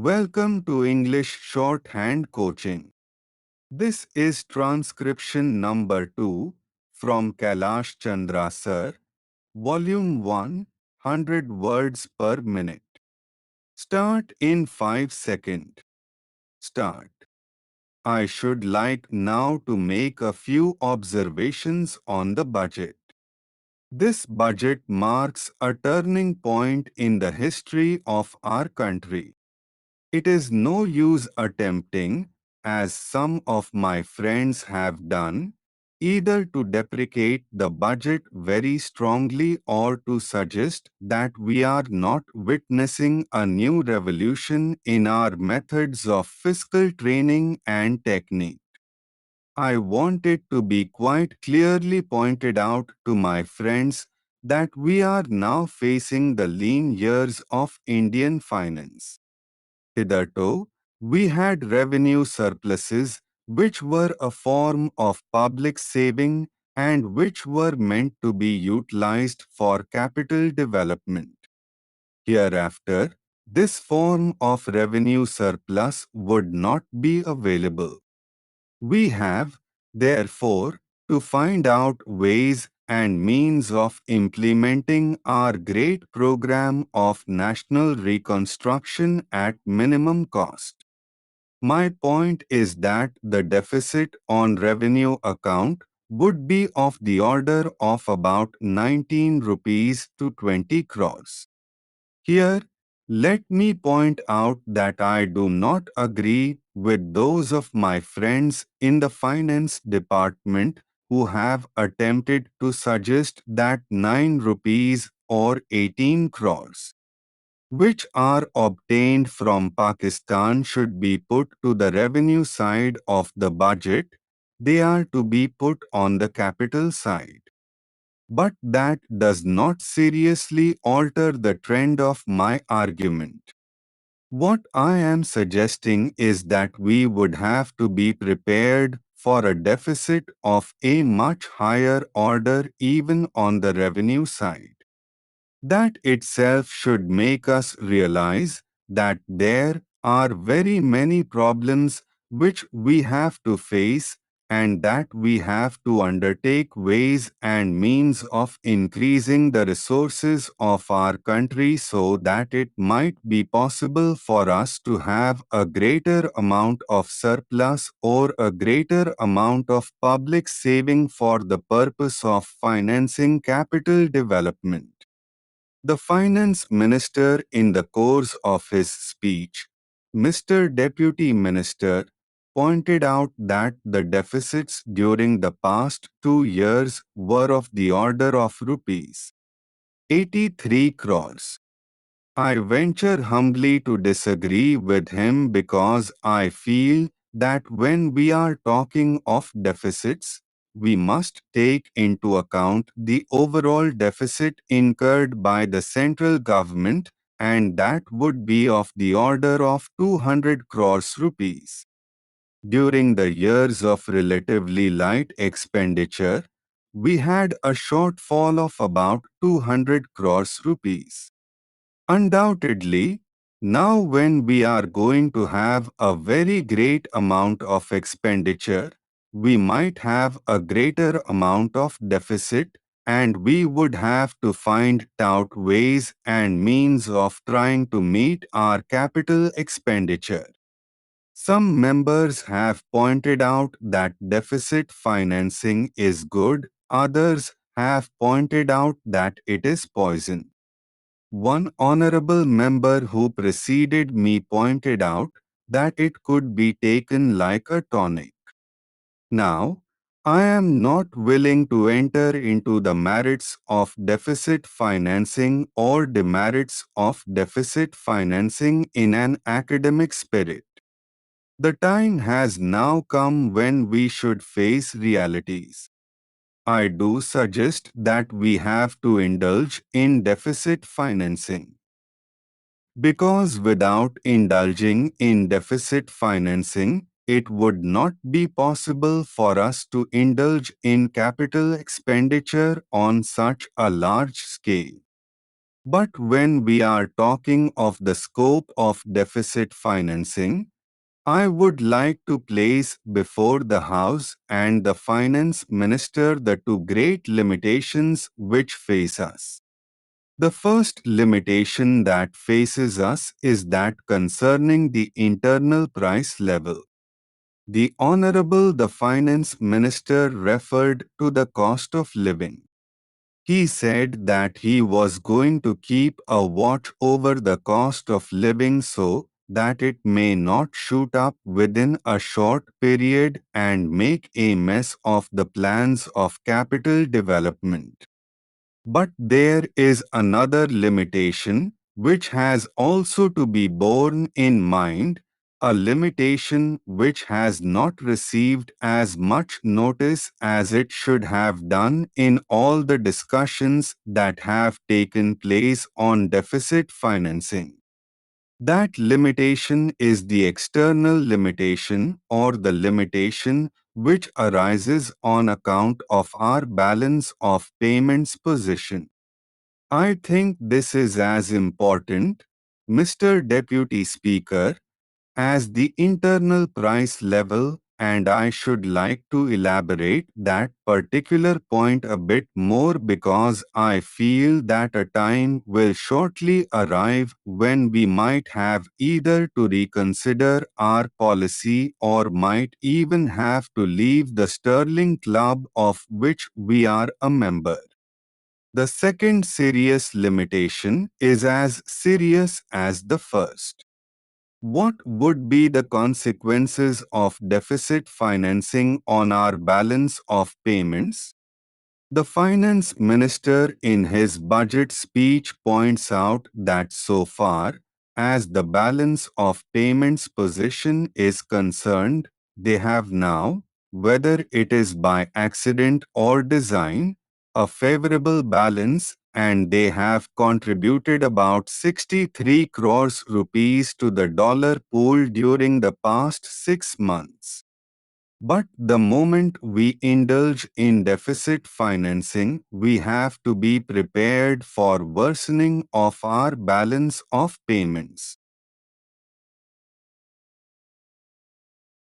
Welcome to English Shorthand Coaching. This is transcription number 2 from Kailash Chandra Sir, Volume 1, 100 words per minute. Start in 5 seconds. Start. I should like now to make a few observations on the budget. This budget marks a turning point in the history of our country. It is no use attempting, as some of my friends have done, either to deprecate the budget very strongly or to suggest that we are not witnessing a new revolution in our methods of fiscal training and technique. I want it to be quite clearly pointed out to my friends that we are now facing the lean years of Indian finance. Hitherto, we had revenue surpluses which were a form of public saving and which were meant to be utilized for capital development. Hereafter, this form of revenue surplus would not be available. We have, therefore, to find out ways and means of implementing our great program of national reconstruction at minimum cost. My point is that the deficit on revenue account would be of the order of about 19 rupees to 20 crores. Here, let me point out that I do not agree with those of my friends in the finance department who have attempted to suggest that 9 rupees or 18 crores, which are obtained from Pakistan, should be put to the revenue side of the budget. They are to be put on the capital side. But that does not seriously alter the trend of my argument. What I am suggesting is that we would have to be prepared for a deficit of a much higher order even on the revenue side. That itself should make us realize that there are very many problems which we have to face and that we have to undertake ways and means of increasing the resources of our country so that it might be possible for us to have a greater amount of surplus or a greater amount of public saving for the purpose of financing capital development. The finance minister, in the course of his speech, Mr. Deputy Minister, pointed out that the deficits during the past 2 years were of the order of rupees 83 crores. I venture humbly to disagree with him because I feel that when we are talking of deficits, we must take into account the overall deficit incurred by the central government, and that would be of the order of 200 crores rupees. During the years of relatively light expenditure, we had a shortfall of about 200 crores rupees. Undoubtedly, now when we are going to have a very great amount of expenditure, we might have a greater amount of deficit and we would have to find out ways and means of trying to meet our capital expenditure. Some members have pointed out that deficit financing is good, others have pointed out that it is poison. One honorable member who preceded me pointed out that it could be taken like a tonic. Now, I am not willing to enter into the merits of deficit financing or demerits of deficit financing in an academic spirit. The time has now come when we should face realities. I do suggest that we have to indulge in deficit financing. Because without indulging in deficit financing, it would not be possible for us to indulge in capital expenditure on such a large scale. But when we are talking of the scope of deficit financing, I would like to place before the House and the Finance Minister the two great limitations which face us. The first limitation that faces us is that concerning the internal price level. The Honorable the Finance Minister referred to the cost of living. He said that he was going to keep a watch over the cost of living so that it may not shoot up within a short period and make a mess of the plans of capital development. But there is another limitation which has also to be borne in mind, a limitation which has not received as much notice as it should have done in all the discussions that have taken place on deficit financing. That limitation is the external limitation or the limitation which arises on account of our balance of payments position. I think this is as important, Mr. Deputy Speaker, as the internal price level, and I should like to elaborate that particular point a bit more because I feel that a time will shortly arrive when we might have either to reconsider our policy or might even have to leave the Sterling Club of which we are a member. The second serious limitation is as serious as the first. What would be the consequences of deficit financing on our balance of payments? The finance minister in his budget speech points out that so far as the balance of payments position is concerned, they have now, whether it is by accident or design, a favorable balance and they have contributed about 63 crores rupees to the dollar pool during the past 6 months. But the moment we indulge in deficit financing, we have to be prepared for worsening of our balance of payments.